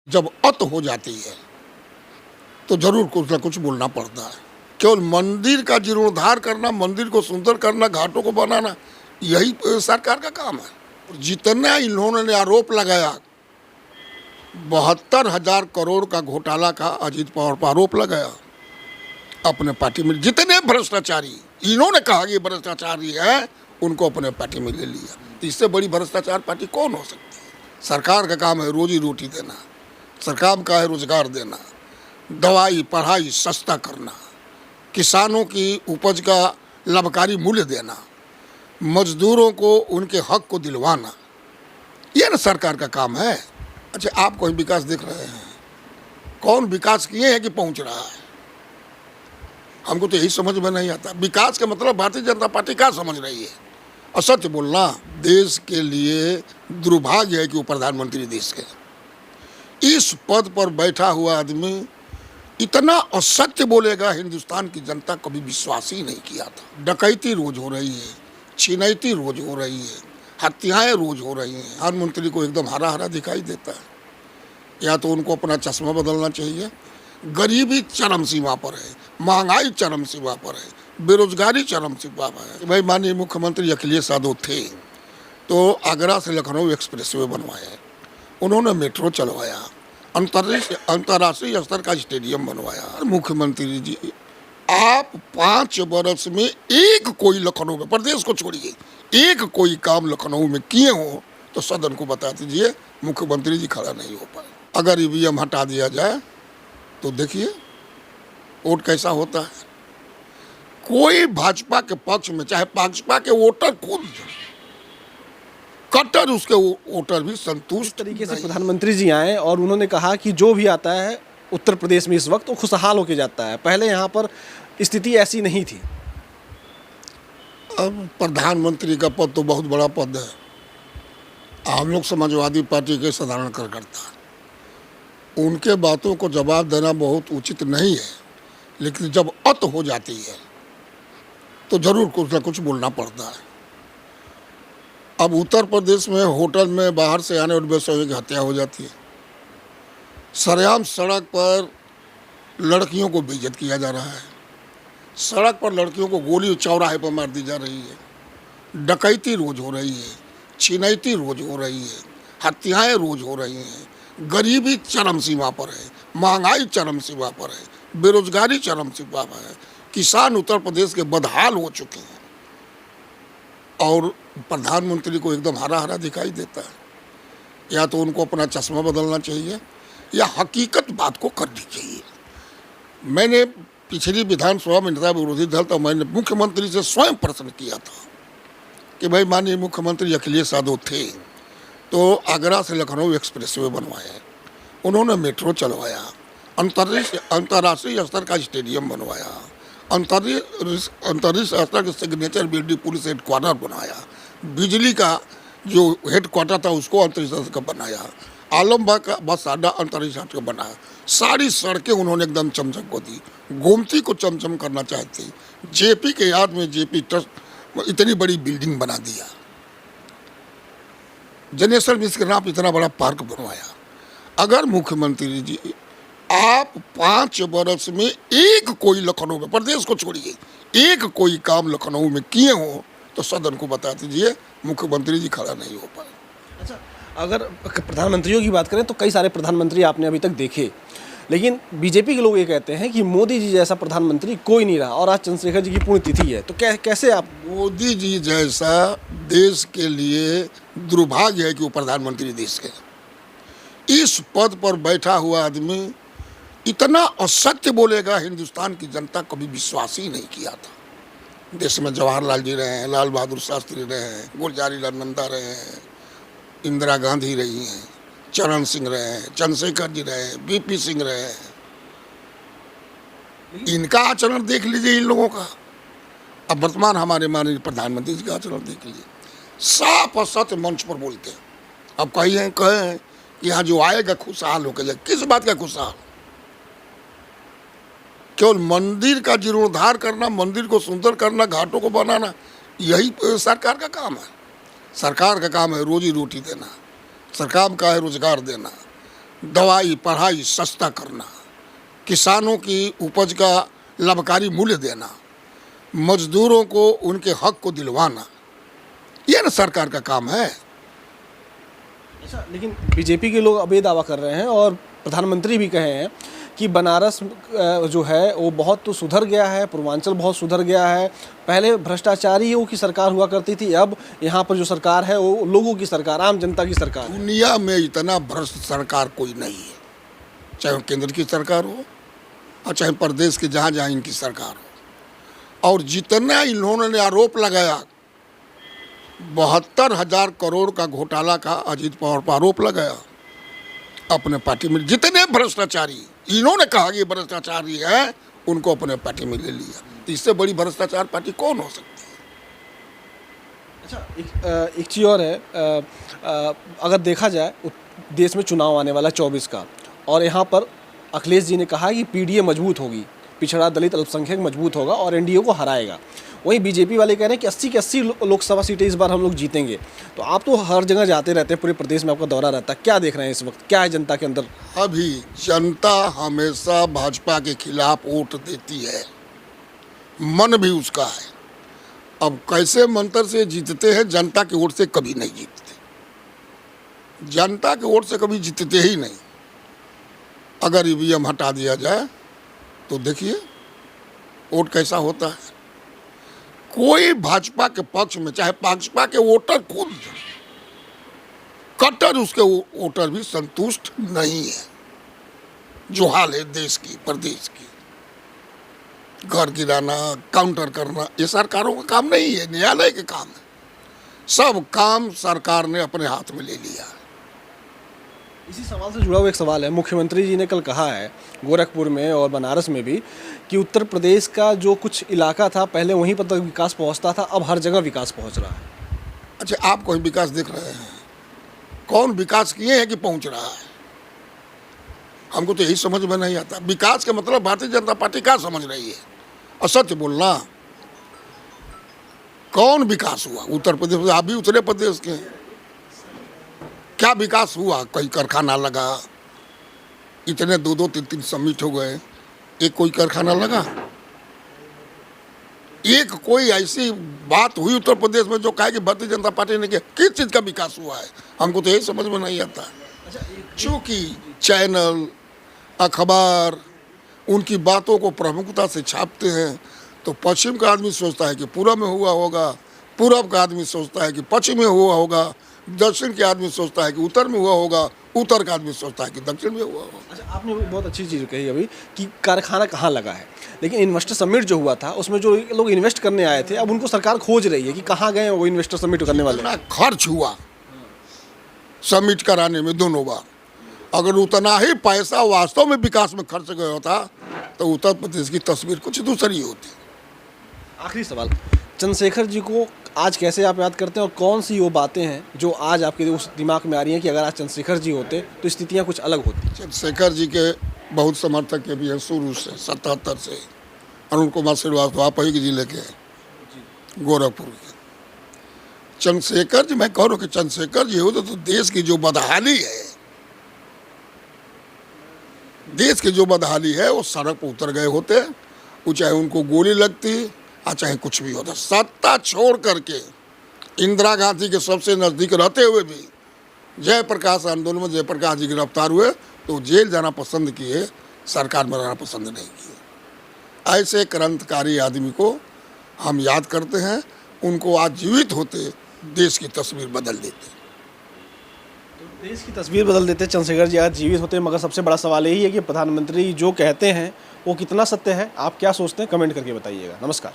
जब अत हो जाती है तो जरूर कुछ ना कुछ बोलना पड़ता है। केवल मंदिर का जीर्णोद्धार करना, मंदिर को सुंदर करना, घाटों को बनाना, यही सरकार का काम है। जितना इन्होंने आरोप लगाया, 72,000 करोड़ का घोटाला का अजीत पवार पर आरोप लगाया अपने पार्टी में। जितने भ्रष्टाचारी इन्होंने कहा कि भ्रष्टाचारी है, उनको अपने पार्टी में ले लिया। तो इससे बड़ी भ्रष्टाचार पार्टी कौन हो सकती है? सरकार का काम है रोजी रोटी देना, सरकार का है रोजगार देना, दवाई पढ़ाई सस्ता करना, किसानों की उपज का लाभकारी मूल्य देना, मजदूरों को उनके हक को दिलवाना, यह ना सरकार का काम है। अच्छा, आप कोई विकास देख रहे हैं? कौन विकास किए हैं कि पहुंच रहा है? हमको तो यही समझ में नहीं आता। विकास का मतलब भारतीय जनता पार्टी क्या समझ रही है? और सच बोलना, देश के लिए दुर्भाग्य है कि वो प्रधानमंत्री देश के इस पद पर बैठा हुआ आदमी इतना असत्य बोलेगा, हिंदुस्तान की जनता कभी विश्वास ही नहीं किया था। डकैती रोज हो रही है, छिनैती रोज हो रही है, हत्याएं रोज हो रही हैं। प्रधानमंत्री को एकदम हरा हरा दिखाई देता है। या तो उनको अपना चश्मा बदलना चाहिए। गरीबी चरम सीमा पर है, महंगाई चरम सीमा पर है, बेरोजगारी चरम सीमा पर है। भाई, माननीय मुख्यमंत्री अखिलेश यादव थे तो आगरा से लखनऊ एक्सप्रेसवे बनवाया, उन्होंने मेट्रो चलवाया, अंतर्राष्ट्रीय स्तर का स्टेडियम बनवाया। मुख्यमंत्री जी, आप 5 वर्ष में एक कोई लखनऊ में, प्रदेश को छोड़िए, एक कोई काम लखनऊ में किए हो तो सदन को बता दीजिए। मुख्यमंत्री जी खड़ा नहीं हो पाए। अगर ईवीएम हटा दिया जाए तो देखिए वोट कैसा होता है। कोई भाजपा के पक्ष में, चाहे भाजपा के वोटर खुद कट्टर, उसके वोटर भी संतुष्ट तरीके से प्रधानमंत्री जी आए और उन्होंने कहा कि जो भी आता है उत्तर प्रदेश में इस वक्त वो खुशहाल होके जाता है। पहले यहाँ पर स्थिति ऐसी नहीं थी। अब प्रधानमंत्री का पद तो बहुत बड़ा पद है। हम लोग समाजवादी पार्टी के साधारण कार्यकर्ता, उनके बातों को जवाब देना बहुत उचित नहीं है, लेकिन जब अत हो जाती है तो जरूर कुछ ना कुछ बोलना पड़ता है। अब उत्तर प्रदेश में होटल में बाहर से आने वाले व्यवसायियों की हत्या हो जाती है। सरेआम सड़क पर लड़कियों को बेइज्जत किया जा रहा है। सड़क पर लड़कियों को गोली चौराहे पर मार दी जा रही है। डकैती रोज हो रही है, छिनैती रोज हो रही है, हत्याएं रोज हो रही हैं। गरीबी चरम सीमा पर है, महंगाई चरम सीमा पर है, बेरोजगारी चरम सीमा पर है। किसान उत्तर प्रदेश के बदहाल हो चुके हैं और प्रधानमंत्री को एकदम हरा हरा दिखाई देता है। या तो उनको अपना चश्मा बदलना चाहिए या हकीकत बात को करनी चाहिए। मैंने पिछली विधानसभा में नेता विरोधी दल तो मैंने मुख्यमंत्री से स्वयं प्रश्न किया था कि भाई, माननीय मुख्यमंत्री अखिलेश यादव थे तो आगरा से लखनऊ एक्सप्रेसवे बनवाया, उन्होंने मेट्रो चलवाया, अंतर्राष्ट्रीय स्तर का स्टेडियम बनवाया, अंतर्राष्ट्रीय स्तर का सिग्नेचर बिल्डिंग पुलिस हेडक्वार्टर बनाया, बिजली का जो हेडक्वार्टर था उसको अंतर्राष्ट्रीय स्तर का बनाया, आलमबाग का बस अड्डा अंतर्राष्ट्रीय स्तर का बनाया। सारी सड़कें उन्होंने एकदम चमचम को दी। गोमती को चमचम करना चाहती, जेपी के याद में जेपी ट्रस्ट इतनी बड़ी बिल्डिंग बना दिया। जनेश्वर मिश्र के नाम इतना बड़ा पार्क बनवाया। अगर मुख्यमंत्री जी, आप 5 वर्ष में एक कोई लखनऊ में, प्रदेश को छोड़िए, एक कोई काम लखनऊ में किए हो तो सदन को बता दीजिए। मुख्यमंत्री जी खड़ा नहीं हो पाए। अच्छा, अगर प्रधानमंत्रियों की बात करें तो कई सारे प्रधानमंत्री आपने अभी तक देखे, लेकिन बीजेपी के लोग ये कहते हैं कि मोदी जी जैसा प्रधानमंत्री कोई नहीं रहा और आज चंद्रशेखर जी की पुण्यतिथि है, तो कैसे आप? मोदी जी जैसा देश के लिए दुर्भाग्य है कि वो प्रधानमंत्री देश के इस पद पर बैठा हुआ आदमी इतना असत्य बोलेगा, हिंदुस्तान की जनता कभी विश्वास ही नहीं किया था। देश में जवाहरलाल जी रहे हैं, लाल बहादुर शास्त्री रहे हैं, गुलजारी लाल नंदा रहे हैं, इंदिरा गांधी रही हैं, चरण सिंह रहे हैं, चंद्रशेखर जी रहे हैं, बीपी सिंह रहे हैं। इनका आचरण देख लीजिए इन लोगों का। अब वर्तमान हमारे माननीय प्रधानमंत्री जी का आचरण देख लीजिए, साफ और सत्य मंच पर बोलते हैं। अब कहें कि यहाँ जो आएगा खुशहाल होकर जाए, किस बात का खुशहाल? केवल मंदिर का जीर्णोद्धार करना, मंदिर को सुंदर करना, घाटों को बनाना, यही सरकार का काम है। सरकार का काम है रोजी रोटी देना, सरकार का है रोजगार देना, दवाई पढ़ाई सस्ता करना, किसानों की उपज का लाभकारी मूल्य देना, मजदूरों को उनके हक को दिलवाना, ये ना सरकार का काम है। अच्छा, लेकिन बीजेपी के लोग अब ये दावा कर रहे हैं और प्रधानमंत्री भी कहे हैं कि बनारस जो है वो बहुत तो सुधर गया है, पूर्वांचल बहुत सुधर गया है। पहले भ्रष्टाचारियों की सरकार हुआ करती थी, अब यहाँ पर जो सरकार है वो लोगों की सरकार, आम जनता की सरकार है। दुनिया में इतना भ्रष्ट सरकार कोई नहीं है, चाहे वो केंद्र की सरकार हो और चाहे प्रदेश की जहाँ जहाँ इनकी सरकार हो। और जितना इन्होंने आरोप लगाया, 72,000 करोड़ का घोटाला का अजीत पवार पर आरोप लगाया अपने पार्टी में। जितने भ्रष्टाचारी, इन्होंने कहा कि भ्रष्टाचारी है, उनको अपने पार्टी में ले लिया। तो इससे बड़ी भ्रष्टाचार पार्टी कौन हो सकती है? अच्छा, एक चीज़ और है, अगर देखा जाए देश में चुनाव आने वाला 24 का, और यहाँ पर अखिलेश जी ने कहा कि पीडीए मजबूत होगी, पिछड़ा दलित अल्पसंख्यक मजबूत होगा और एनडीए को हराएगा। वहीं बीजेपी वाले कह रहे हैं कि 80 की 80 लोकसभा सीटें इस बार हम लोग जीतेंगे। तो आप तो हर जगह जाते रहते हैं, पूरे प्रदेश में आपका दौरा रहता है, क्या देख रहे हैं इस वक्त, क्या है जनता के अंदर? अभी जनता हमेशा भाजपा के खिलाफ वोट देती है, मन भी उसका है। अब कैसे मंत्र से जीतते हैं, जनता के वोट से कभी नहीं जीतते, जनता के वोट से कभी जीतते ही नहीं। अगर ईवीएम हटा दिया जाए तो देखिए वोट कैसा होता है। कोई भाजपा के पक्ष में, चाहे भाजपा के वोटर खुद कट्टर, उसके वोटर भी संतुष्ट नहीं है। जो हाल है देश की, प्रदेश की, घर गिराना, काउंटर करना, ये सरकारों का काम नहीं है, न्यायालय के काम है। सब काम सरकार ने अपने हाथ में ले लिया है। इसी सवाल से जुड़ा हुआ एक सवाल है, मुख्यमंत्री जी ने कल कहा है गोरखपुर में और बनारस में भी कि उत्तर प्रदेश का जो कुछ इलाका था पहले वहीं पर तक विकास पहुंचता था, अब हर जगह विकास पहुंच रहा है। अच्छा, आप कोई विकास देख रहे हैं? कौन विकास किए हैं कि पहुंच रहा है? हमको तो यही समझ में नहीं आता। विकास का मतलब भारतीय जनता पार्टी क्या समझ रही है? और सत्य बोलना, कौन विकास हुआ उत्तर प्रदेश में? आप भी उत्तर प्रदेश के हैं, क्या विकास हुआ? कोई कारखाना लगा? इतने 2-2, 3-3 समिट हो गए, एक कोई कारखाना लगा? एक कोई ऐसी बात हुई उत्तर प्रदेश में जो कहे कि भारतीय जनता पार्टी ने किया? किस चीज़ का विकास हुआ है? हमको तो यही समझ में नहीं आता। चूँकि चैनल, अखबार उनकी बातों को प्रमुखता से छापते हैं, तो पश्चिम का आदमी सोचता है कि पूरब में हुआ होगा, पूरब का आदमी सोचता है कि पश्चिम में हुआ होगा, दक्षिण के आदमी सोचता है कि उत्तर में हुआ होगा, उत्तर का आदमी सोचता है कि दक्षिण में हुआ होगा। अच्छा, आपने बहुत अच्छी चीज़ कही अभी कि कारखाना कहाँ लगा है, लेकिन इन्वेस्टर समिट जो हुआ था उसमें जो लोग इन्वेस्ट करने आए थे, अब उनको सरकार खोज रही है कि कहाँ गए वो इन्वेस्टर समिट करने वाले। इतना खर्च हुआ समिट कराने में दोनों बार, अगर उतना ही पैसा वास्तव में विकास में खर्च गया होता तो उत्तर प्रदेश की तस्वीर कुछ दूसरी होती। आखिरी सवाल, चंद्रशेखर जी को आज कैसे आप याद करते हैं और कौन सी वो बातें हैं जो आज आपके उस दिमाग में आ रही हैं कि अगर आज चंद्रशेखर जी होते तो स्थितियां कुछ अलग होती? चंद्रशेखर जी के बहुत समर्थक के भी हैं शुरू से, 77 से। अरुण कुमार श्रीवास्तव आप ही के जिले के हैं, गोरखपुर के। चंद्रशेखर जी, मैं कह रहा हूँ कि चंद्रशेखर जी होते तो देश की जो बदहाली है, देश की जो बदहाली है वो सड़क पर उतर गए होते, वो चाहे उनको गोली लगती और चाहे कुछ भी होता। सत्ता छोड़ करके इंदिरा गांधी के सबसे नज़दीक रहते हुए भी जयप्रकाश आंदोलन में जयप्रकाश जी गिरफ्तार हुए तो जेल जाना पसंद किए, सरकार में रहना पसंद नहीं किए। ऐसे क्रांतिकारी आदमी को हम याद करते हैं, उनको आज जीवित होते देश की तस्वीर बदल देते। देश की तस्वीर बदल देते चंद्रशेखर जी आज जीवित होते। मगर सबसे बड़ा सवाल यही है कि प्रधानमंत्री जो कहते हैं वो कितना सत्य है? आप क्या सोचते हैं? कमेंट करके बताइएगा। नमस्कार।